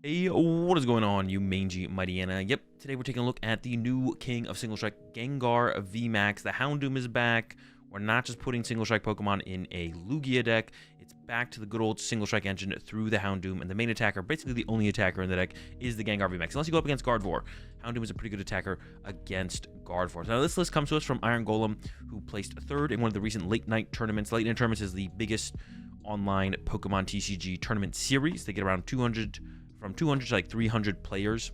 Hey, what is going on, you mangy mightyana? Yep, today we're taking a look at the new king of single strike, Gengar Vmax. The Houndoom is back. We're not just putting single strike Pokemon in a Lugia deck. It's back to the good old single strike engine through the Houndoom, and the main attacker, basically the only attacker in the deck, is the Gengar Vmax. Unless you go up against Gardevoir, Houndoom is a pretty good attacker against Gardevoir. So now this list comes to us from Iron Golem, who placed third in one of the recent late night tournaments. Late night tournaments is the biggest online PokemonTCG tournament series. They get around 200 to like 300 players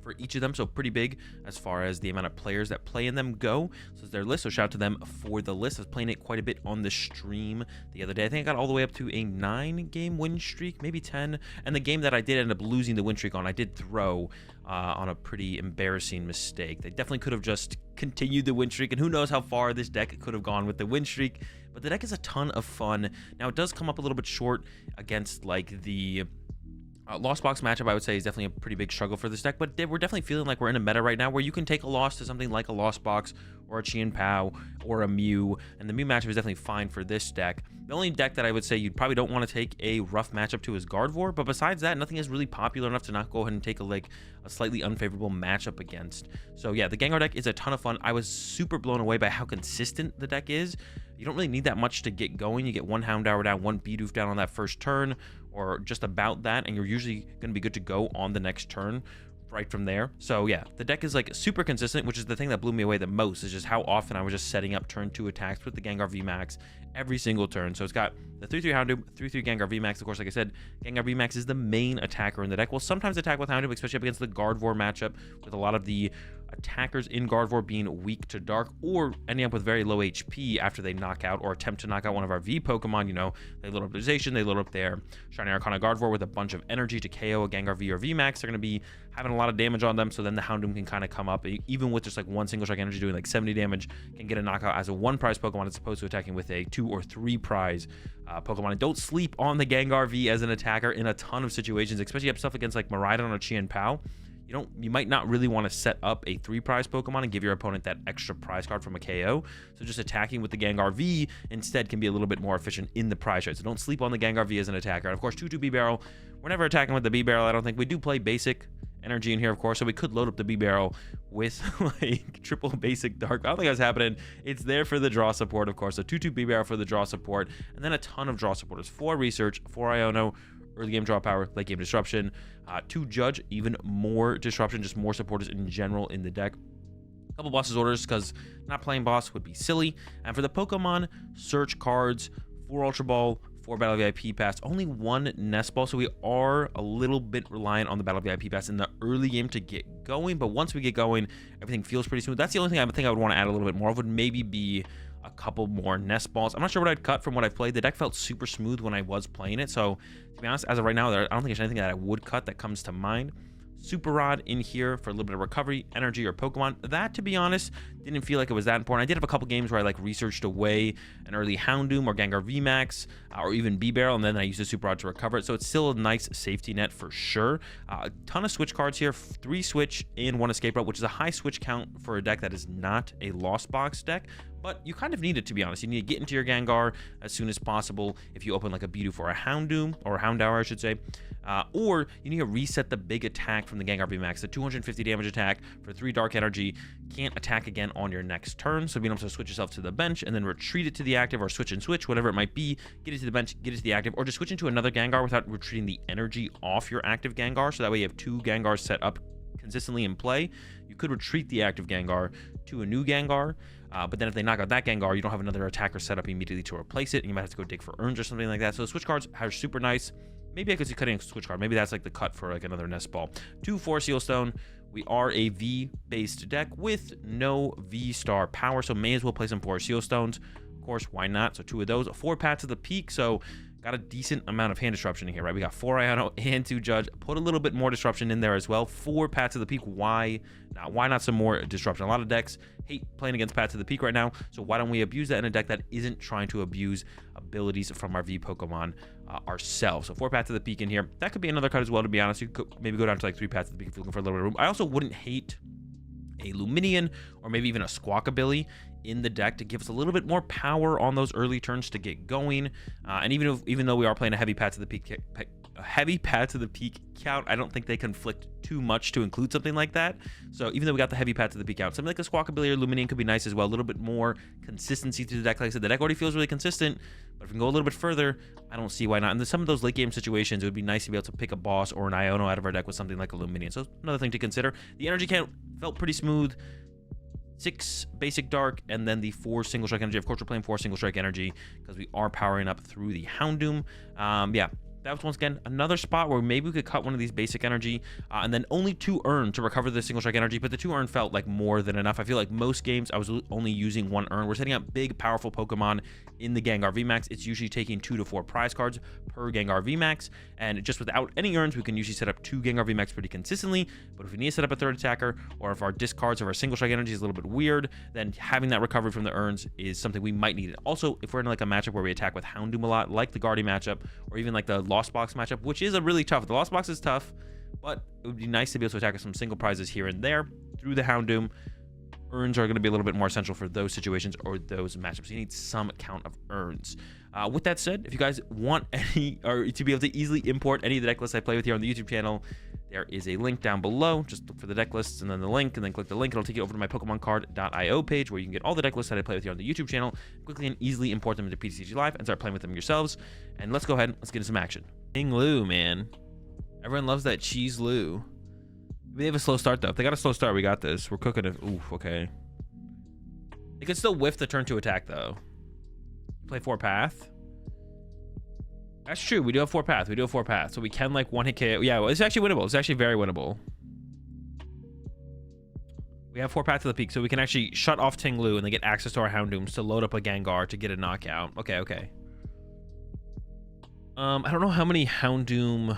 for each of them, so pretty big as far as the amount of players that play in them go. So it's their list, so shout out to them for the list. I was playing it quite a bit on the stream the other day. I think I got all the way up to a 9-game win streak, maybe 10, and the game that I did end up losing the win streak on, I did throw on a pretty embarrassing mistake. They definitely could have just continued the win streak, and who knows how far this deck could have gone with the win streak, but the deck is a ton of fun. Now it does come up a little bit short against like the Lost Box matchup. I would say is definitely a pretty big struggle for this deck, but we're definitely feeling like we're in a meta right now where you can take a loss to something like a Lost Box or a Chien Pao or a Mew, and the Mew matchup is definitely fine for this deck. The only deck that I would say you probably don't want to take a rough matchup to is Gardevoir, but besides that, nothing is really popular enough to not go ahead and take a slightly unfavorable matchup against. So yeah, the Gengar deck is a ton of fun. I was super blown away by how consistent the deck is. You don't really need that much to get going. You get one Houndour down, one Bidoof down on that first turn, or just about that, and you're usually going to be good to go on the next turn right from there. So yeah, the deck is like super consistent, which is the thing that blew me away the most, is just how often I was just setting up turn 2 attacks with the Gengar Vmax every single turn. So it's got the 3-3 Houndoom, 3-3 Gengar Vmax. Of course, like I said, Gengar Vmax is the main attacker in the deck. We'll sometimes attack with Houndoom, especially up against the Gardevoir matchup, with a lot of the attackers in Gardevoir being weak to dark or ending up with very low HP after they knock out or attempt to knock out one of our V Pokemon. You know, they load up their Zation, they load up their Shiny Arcana Gardevoir with a bunch of energy to KO a Gengar V or Vmax. They're going to be having a lot of damage on them, so then the Houndoom can kind of come up, even with just like one single strike energy doing like 70 damage, can get a knockout as a 1-prize Pokemon as opposed to attacking with a 2 or 3-prize Pokemon. And don't sleep on the Gengar V as an attacker in a ton of situations, especially up stuff against like Miraidon or Chien Pao. You might not really want to set up a 3-prize Pokemon and give your opponent that extra prize card from a KO. So just attacking with the Gengar V instead can be a little bit more efficient in the prize trade. So don't sleep on the Gengar V as an attacker. And of course, 2-2 B-Barrel. We're never attacking with the B-Barrel, I don't think. We do play basic energy in here, of course, so we could load up the B-Barrel with like triple basic dark. I don't think that's happening. It's there for the draw support, of course. So 2-2 B-Barrel for the draw support, and then a ton of draw supporters. 4 research, 4 Iono, early game draw power, late game disruption, 2 judge, even more disruption, just more supporters in general in the deck. A couple bosses orders because not playing boss would be silly. And for the Pokemon search cards, 4 Ultra Ball, 4 Battle VIP Pass, only 1 Nest Ball, so we are a little bit reliant on the Battle VIP Pass in the early game to get going, but once we get going, everything feels pretty smooth. That's the only thing I think I would want to add a little bit more of, would maybe be a couple more Nest Balls. I'm not sure what I'd cut from what I've played. The deck felt super smooth when I was playing it, so to be honest, as of right now, I don't think there's anything that I would cut that comes to mind. Super Rod in here for a little bit of recovery, energy, or Pokemon. That, to be honest, didn't feel like it was that important. I did have a couple games where I researched away an early Houndoom or Gengar Vmax or even B-Barrel, and then I used the Super Rod to recover it. So it's still a nice safety net for sure. A ton of switch cards here, 3 switch and 1 escape route, which is a high switch count for a deck that is not a Lost Box deck. But you kind of need it, to be honest. You need to get into your Gengar as soon as possible if you open like a Bidoof or a Houndoom, or a Houndour, I should say. Or you need to reset the big attack from the Gengar Vmax, the 250 damage attack for 3 dark energy. Can't attack again on your next turn, so being able to switch yourself to the bench and then retreat it to the active, or switch and switch, whatever it might be, get it to the bench, get it to the active, or just switch into another Gengar without retreating the energy off your active Gengar, so that way you have 2 Gengars set up consistently in play. You could retreat the active Gengar to a new Gengar, but then if they knock out that Gengar, you don't have another attacker set up immediately to replace it, and you might have to go dig for urns or something like that. So the switch cards are super nice. Maybe I could see cutting a switch card. Maybe that's like the cut for like another Nest Ball. 2 4 Seal Stone. We are a V-based deck with no V-Star power, so may as well play some 4 Seal Stones. Of course, why not? So 2 of those. 4 Paths of the Peak, so got a decent amount of hand disruption in here, right? We got 4 Iono and 2 Judge. Put a little bit more disruption in there as well. 4 Paths of the Peak. Why not? Why not some more disruption? A lot of decks hate playing against Paths of the Peak right now, so why don't we abuse that in a deck that isn't trying to abuse abilities from our V Pokemon ourselves? So 4 Paths of the Peak in here. That could be another cut as well, to be honest. You could maybe go down to like 3 Paths of the Peak if you're looking for a little bit of room. I also wouldn't hate a Luminion or maybe even a Squawkabilly in the deck to give us a little bit more power on those early turns to get going. And even though we are playing a heavy Paths of the Peak a heavy pad to the peak count. I don't think they conflict too much to include something like that. So even though we got the heavy pad to the peak count, something like a Squawkabilly or Luminian could be nice as well. A little bit more consistency to the deck. Like I said, the deck already feels really consistent, but if we can go a little bit further, I don't see why not. And some of those late game situations, it would be nice to be able to pick a boss or an Iono out of our deck with something like a Luminian. So another thing to consider. The energy count felt pretty smooth. 6 basic dark, and then the 4 single strike energy. Of course, we're playing 4 single strike energy because we are powering up through the Houndoom. Yeah, that was once again another spot where maybe we could cut one of these basic energy and then only 2 urn to recover the single strike energy, but the 2 urn felt like more than enough. I feel like most games I was only using 1 urn. We're setting up big powerful Pokemon in the Gengar Vmax. It's usually taking 2 to 4 prize cards per Gengar Vmax, and just without any urns we can usually set up 2 Gengar Vmax pretty consistently. But if we need to set up a 3rd attacker, or if our discards of our single strike energy is a little bit weird, then having that recovery from the urns is something we might need. Also, if we're in like a matchup where we attack with Houndoom a lot, like the Guardian matchup, or even like the Lost Box matchup, which is a really tough. The Lost Box is tough, but it would be nice to be able to attack with some single prizes here and there through the Houndoom. Urns are going to be a little bit more essential for those situations or those matchups. You need some count of urns. With that said, if you guys want any, or to be able to easily import any of the deck lists I play with here on the YouTube channel, there is a link down below. Just look for the deck lists and then the link, and then click the link. It'll take you over to my PokemonCard.io page where you can get all the deck lists that I play with here on the YouTube channel, quickly and easily import them into PTCG Live and start playing with them yourselves. And let's go ahead, let's get into some action. Ting-Lu, man. Everyone loves that Cheese Lu. They have a slow start though. If they got a slow start, we got this. We're cooking it. Oof, okay. They can still whiff the turn 2 attack though. Play 4 path. That's true. We do have 4 path. We do have 4 path. So we can like 1-hit KO. Yeah, well, it's actually winnable. It's actually very winnable. We have 4 path to the peak, so we can actually shut off Ting-Lu and then get access to our Houndooms to load up a Gengar to get a knockout. Okay, okay. I don't know how many Houndoom.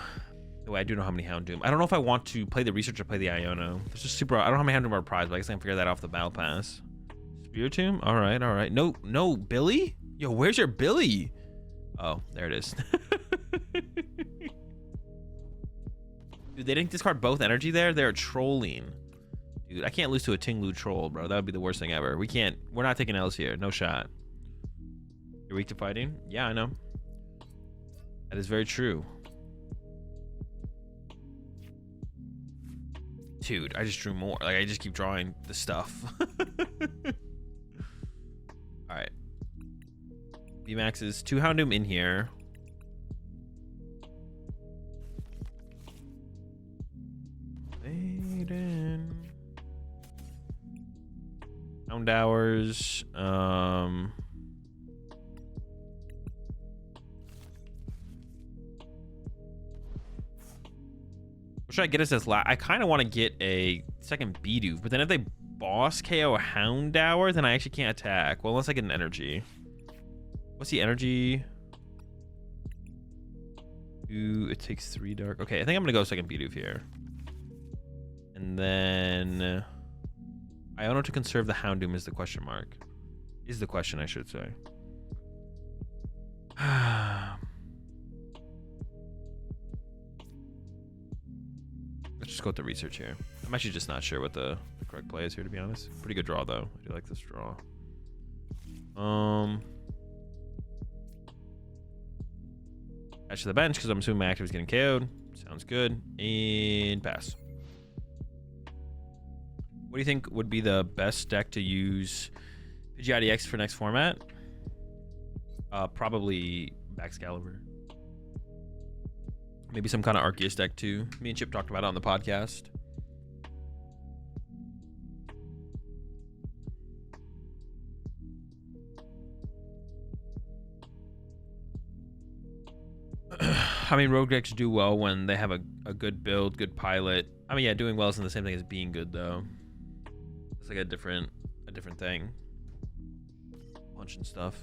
Oh, I do know how many Houndoom. I don't know if I want to play the research or play the Iono. There's just super. I don't know how many Houndoom are prized, but I guess I can figure that out off the battle pass. Spiritomb? All right, all right. No, no, Billy? Yo, where's your Billy? Oh, there it is. Dude, they didn't discard both energy there? They're trolling. Dude, I can't lose to a Ting-Lu troll, bro. That would be the worst thing ever. We can't. We're not taking L's here. No shot. You're weak to fighting? Yeah, I know. That is very true. Dude, I just drew more. Like, I just keep drawing the stuff. All right. Vmax is 2 Houndoom in here. Houndours. What should I get us as last? I kind of want to get a second Bidoof, but then if they boss KO a Houndour, then I actually can't attack. Well, unless I get an energy. What's the energy? Ooh, it takes 3 dark. Okay, I think I'm gonna go second Bidoof here. And then I don't know to conserve the Houndoom is the question mark. Is the question, I should say. Let's just go with the research here. I'm actually just not sure what the correct play is here, to be honest. Pretty good draw though. I do like this draw. Add to the bench because I'm assuming my active is getting KO'd. Sounds good. And pass. What do you think would be the best deck to use PGIDX for next format? Probably Baxcalibur. Maybe some kind of Arceus deck too. Me and Chip talked about it on the podcast. I mean, rogue decks do well when they have a good build, good pilot. I mean, yeah, doing well isn't the same thing as being good though. It's like a different thing. Punch and stuff.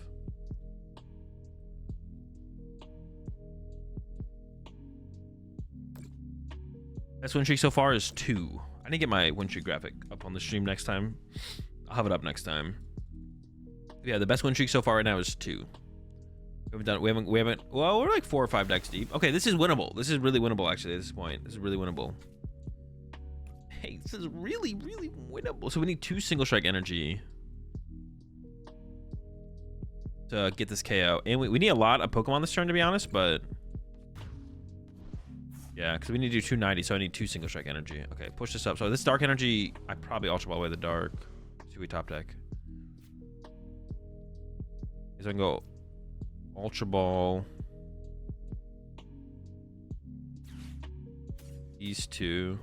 Best win streak so far is 2. I didn't get my win streak graphic up on the stream next time. I'll have it up next time. Yeah, the best win streak so far right now is 2. We haven't, well, we're like 4 or 5 decks deep. Okay, this is winnable. This is really winnable, actually, at this point. This is really winnable. Hey, this is really, really winnable. So we need 2 single strike energy to get this KO. And we need a lot of Pokemon this turn, to be honest, but Yeah, because we need to do 290, so I need 2 single strike energy. Okay, push this up. So this dark energy, I probably ultra ball away the dark. See we top deck. So I can go ultra ball. These 2.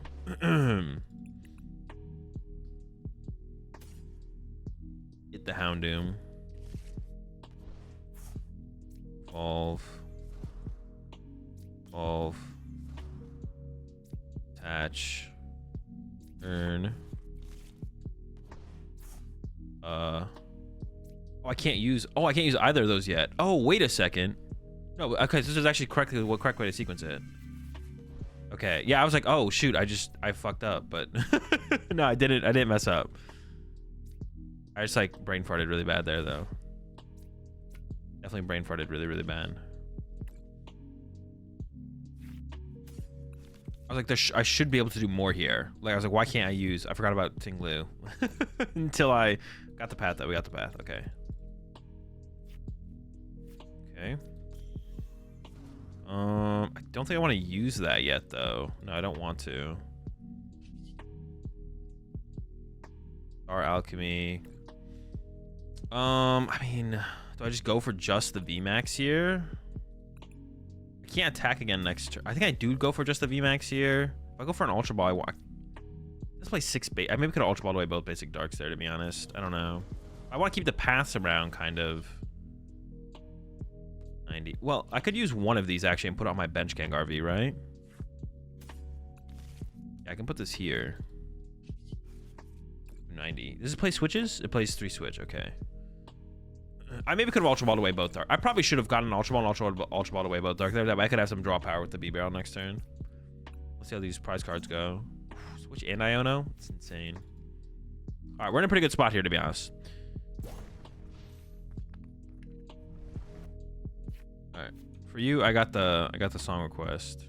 Hit the Houndoom. Evolve. Evolve. Attach. Turn. Oh, I can't use either of those yet. Oh, wait a second. No, okay, so this is actually correct way to sequence it. Okay, yeah, I was like, oh shoot, I fucked up, but no, I didn't mess up. I just like brain farted really bad there though. Definitely brain farted really, really bad. I was like, I should be able to do more here. Like, I was like, why can't I forgot about Ting-Lu. Until I got the path, though. We got the path. Okay. Okay. I don't think I want to use that yet, though. No, I don't want to. Our Alchemy. I mean, do I just go for just the Vmax here? I can't attack again next turn. I think I do go for just the Vmax here. If I go for an Ultra Ball, let's play 6 bait. I maybe could have Ultra Balled away both basic darks there, to be honest. I don't know. I want to keep the paths around, kind of. 90. Well, I could use one of these, actually, and put on my bench Gengar V, right? Yeah, I can put this here. 90. Does it play switches? It plays 3 switch. Okay. I maybe could have Ultra Balled away both dark. I probably should have gotten an Ultra Ball and Ultra Balled away both dark there. That way I could have some draw power with the B-Barrel next turn. Let's see how these prize cards go. Switch and Iono? It's insane. Alright, we're in a pretty good spot here, to be honest. Alright. For you, I got the song request.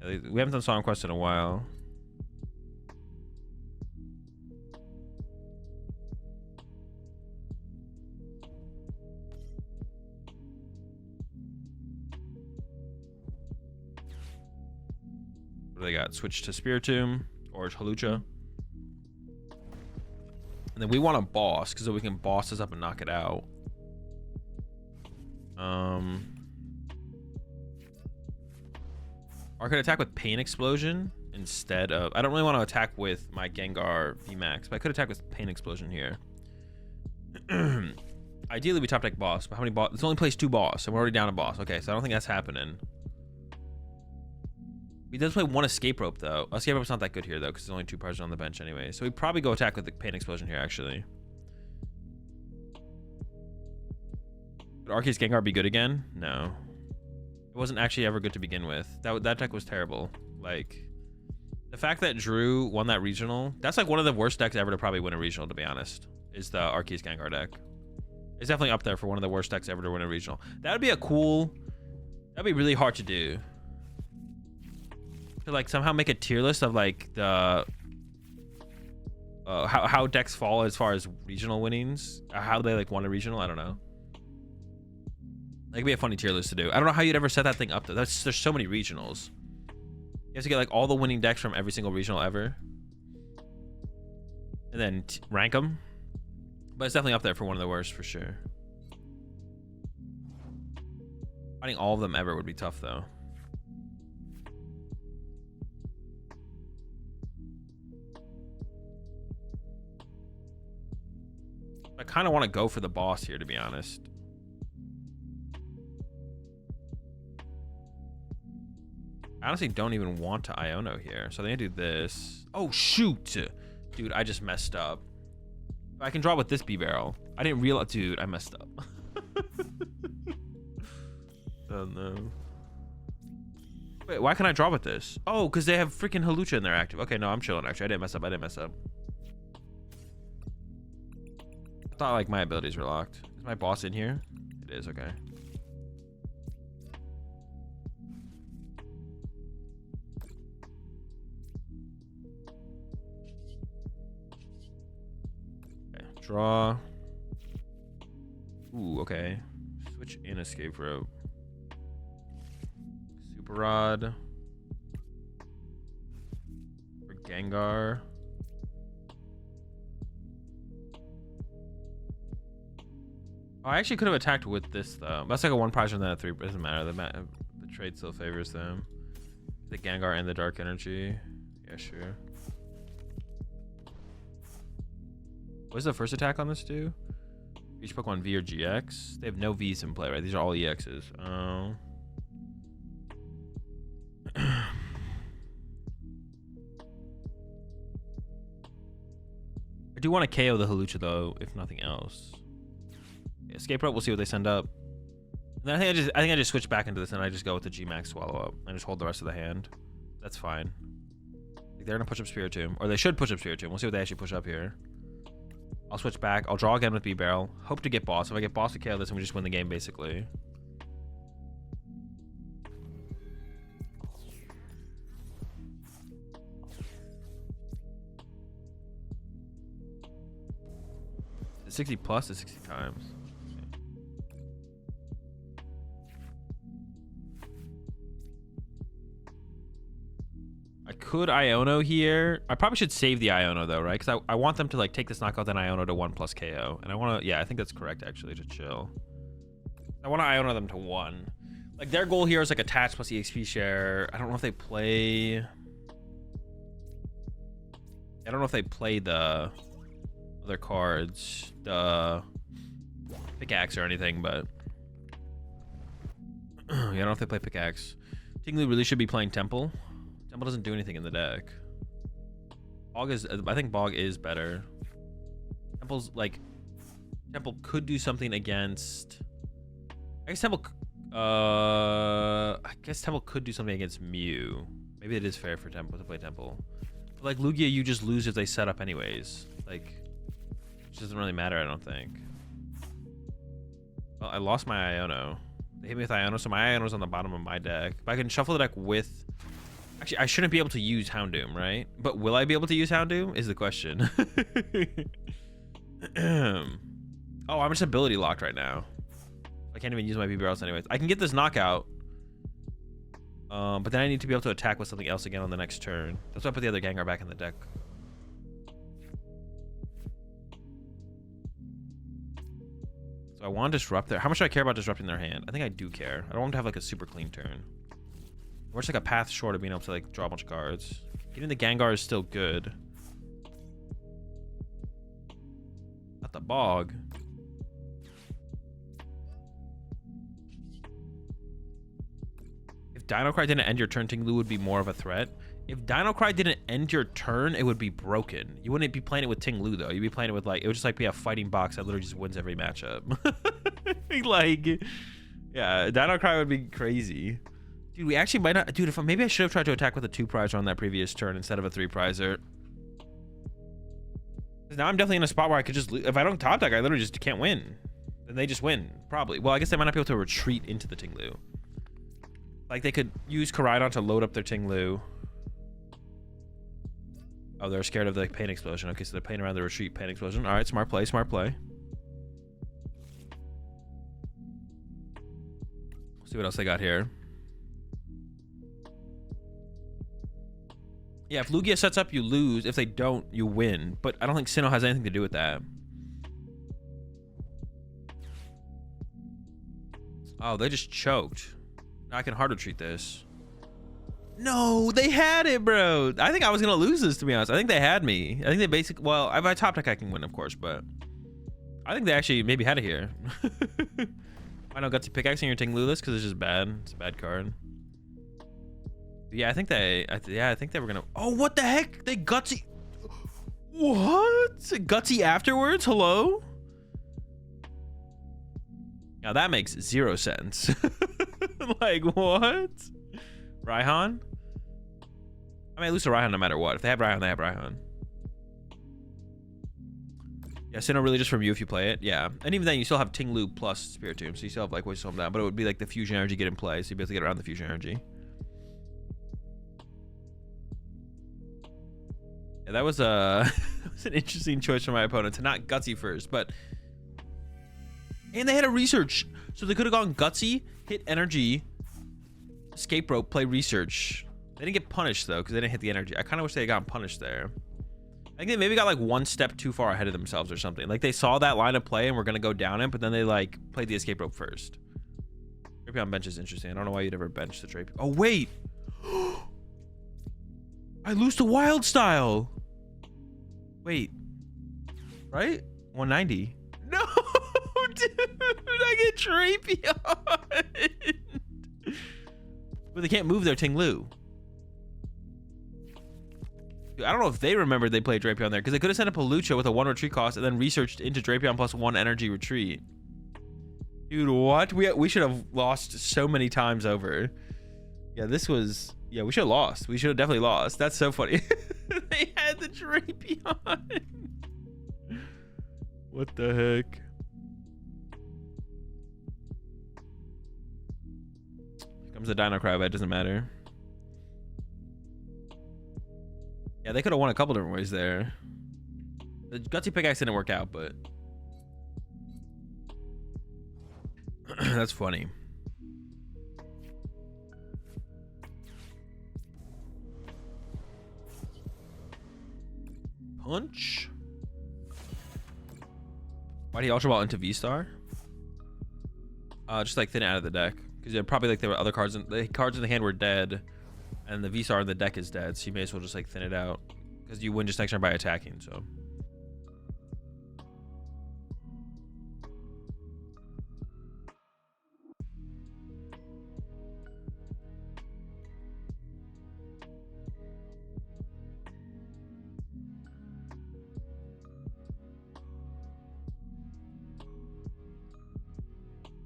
We haven't done song request in a while. They got switch to Spiritomb or Hawlucha. And then we want a boss because then we can boss this up and knock it out. Or I could attack with Pain Explosion instead of... I don't really want to attack with my Gengar Vmax, but I could attack with Pain Explosion here. Ideally, we top deck boss, but how many boss? It's only plays 2 boss, and we're already down a boss. Okay, so I don't think that's happening. He does play 1 escape rope though. Escape rope's not that good here though, because there's only 2 prizes on the bench anyway. So we'd probably go attack with the Pain Explosion here, actually. Would Arceus Gengar be good again? No. It wasn't actually ever good to begin with. That deck was terrible. Like, the fact that Drew won that regional, that's like one of the worst decks ever to probably win a regional, to be honest, is the Arceus Gengar deck. It's definitely up there for one of the worst decks ever to win a regional. That would be that'd be really hard to do. To like somehow make a tier list of like the how decks fall as far as regional winnings, how they like won a regional. I don't know. That could be a funny tier list to do. I don't know how you'd ever set that thing up though. There's so many regionals. You have to get like all the winning decks from every single regional ever, and then rank them. But it's definitely up there for one of the worst for sure. Finding all of them ever would be tough though. I kind of want to go for the boss here, to be honest. I honestly don't even want to Iono here. So they do this. Oh, shoot. Dude, I just messed up. I can draw with this B-Barrel. I didn't realize. Dude, I messed up. Oh, no. Wait, why can't I draw with this? Oh, because they have freaking Hawlucha in there active. Okay, no, I'm chilling, actually. I didn't mess up. I thought like my abilities were locked. Is my boss in here? It is. Okay. Okay. Draw. Ooh. Okay. Switch in escape rope. Super Super Rod for Gengar. Oh, I actually could have attacked with this though. That's like a 1 prize and then a 3. It doesn't matter. The trade still favors them. The Gengar and the Dark Energy. Yeah, sure. What does the first attack on this do? Each Pokemon V or GX? They have no Vs in play, right? These are all EXs. Oh. I do want to KO the Hawlucha though, if nothing else. Yeah, Escape Rope, we'll see what they send up. And then I think I just switch back into this and I just go with the Gmax Swallow Up and just hold the rest of the hand. That's fine. Like they're gonna push up Spiritomb, or they should push up Spiritomb. We'll see what they actually push up here. I'll switch back. I'll draw again with B-Barrel. Hope to get Boss. If I get Boss to KO this, and we just win the game basically. The 60 plus is 60 times. I could Iono here. I probably should save the Iono though, right? Because I want them to like take this knockout, then Iono to 1 plus KO. And I want to, yeah, I think that's correct actually, to chill. I want to Iono them to 1. Like their goal here is like attach plus EXP share. I don't know if they play. I don't know if they play the other cards, the pickaxe or anything, but yeah, I don't know if they play pickaxe. Ting-Lu really should be playing Temple. Temple doesn't do anything in the deck. Bog is, I think Bog is better. Temple's like, Temple could do something against, I guess Temple could do something against Mew. Maybe it is fair for Temple to play Temple. But like Lugia, you just lose if they set up anyways. Like, it doesn't really matter, I don't think. Well, I lost my Iono. They hit me with Iono, so my Iono's on the bottom of my deck. But I can shuffle the deck with... Actually, I shouldn't be able to use Houndoom, right? But will I be able to use Houndoom is the question. Oh, I'm just ability locked right now. I can't even use my B-Barrels anyways. I can get this knockout. But then I need to be able to attack with something else again on the next turn. That's why I put the other Gengar back in the deck. So I want to disrupt their... How much do I care about disrupting their hand? I think I do care. I don't want them to have like a super clean turn. We're just like a path short of being able to like draw a bunch of cards. Getting the Gengar is still good. Not the Bog. If Dino Cry didn't end your turn, Ting-Lu would be more of a threat. If Dino Cry didn't end your turn, it would be broken. You wouldn't be playing it with Ting-Lu though. You'd be playing it with like, it would just like be a fighting box that literally just wins every matchup. Like, yeah, Dino Cry would be crazy. Dude, we actually might not... Dude, if maybe I should have tried to attack with a 2-prizer on that previous turn instead of a 3-prizer. Now I'm definitely in a spot where I could just... If I don't top deck, I literally just can't win. Then they just win, probably. Well, I guess they might not be able to retreat into the Ting-Lu. Like, they could use Koraidon to load up their Ting-Lu. Oh, they're scared of the Pain Explosion. Okay, so they're playing around the retreat Pain Explosion. All right, smart play, smart play. See what else they got here. Yeah, if Lugia sets up, you lose. If they don't, you win. But I don't think Sinnoh has anything to do with that. Oh, they just choked. Now I can hard retreat this. No, they had it, bro. I think I was going to lose this, to be honest. I think they had me. I think they basically... Well, if I top deck, I can win, of course, but... I think they actually maybe had it here. I know Gutsy pickaxing your Ting-Lu list because it's just bad. It's a bad card. Yeah, I think they were gonna... Oh, what the heck? They Gutsy... What? Gutsy afterwards? Hello? Now that makes 0 sense. Like, what? Raihan? I mean, I lose to Raihan no matter what. If they have Raihan, they have Raihan. Yeah, Sinnoh really just from you if you play it. Yeah. And even then, you still have Ting-Lu plus Spiritomb, so you still have like ways to slow him down. But it would be like the fusion energy get in play, so you'd be able to get around the fusion energy. Yeah, that was an interesting choice for my opponent to not Gutsy first, but... And they had a research, so they could have gone Gutsy, hit energy, Escape rope, play research. They didn't get punished though, because they didn't hit the energy. I kind of wish they had gotten punished there. I think they maybe got like one step too far ahead of themselves or something. Like they saw that line of play and were gonna go down it, but then they like played the escape rope first. Drapion bench is interesting. I don't know why you'd ever bench the Drapion. Oh wait, I lose to Wild Style. Wait, right? 190. No, dude, I get Drapion. But they can't move their Ting-Lu. I don't know if they remembered they played Drapion there, because they could have sent a Lucha with a 1 retreat cost and then researched into Drapion plus 1 energy retreat. Dude, what? We should have lost so many times over. Yeah, this was... Yeah, we should have lost. We should have definitely lost. That's so funny. They had the Drapion. What the heck? Here comes the Dino Crab. It doesn't matter. Yeah, they could have won a couple different ways there. The Gutsy Pickaxe didn't work out, but... That's funny. Punch. Why do you Ultra Ball into V-Star? Just like thin it out of the deck. Because probably like there were other cards. The cards in the hand were dead. And the V-Star in the deck is dead. So you may as well just like thin it out. Because you win just next turn by attacking, so...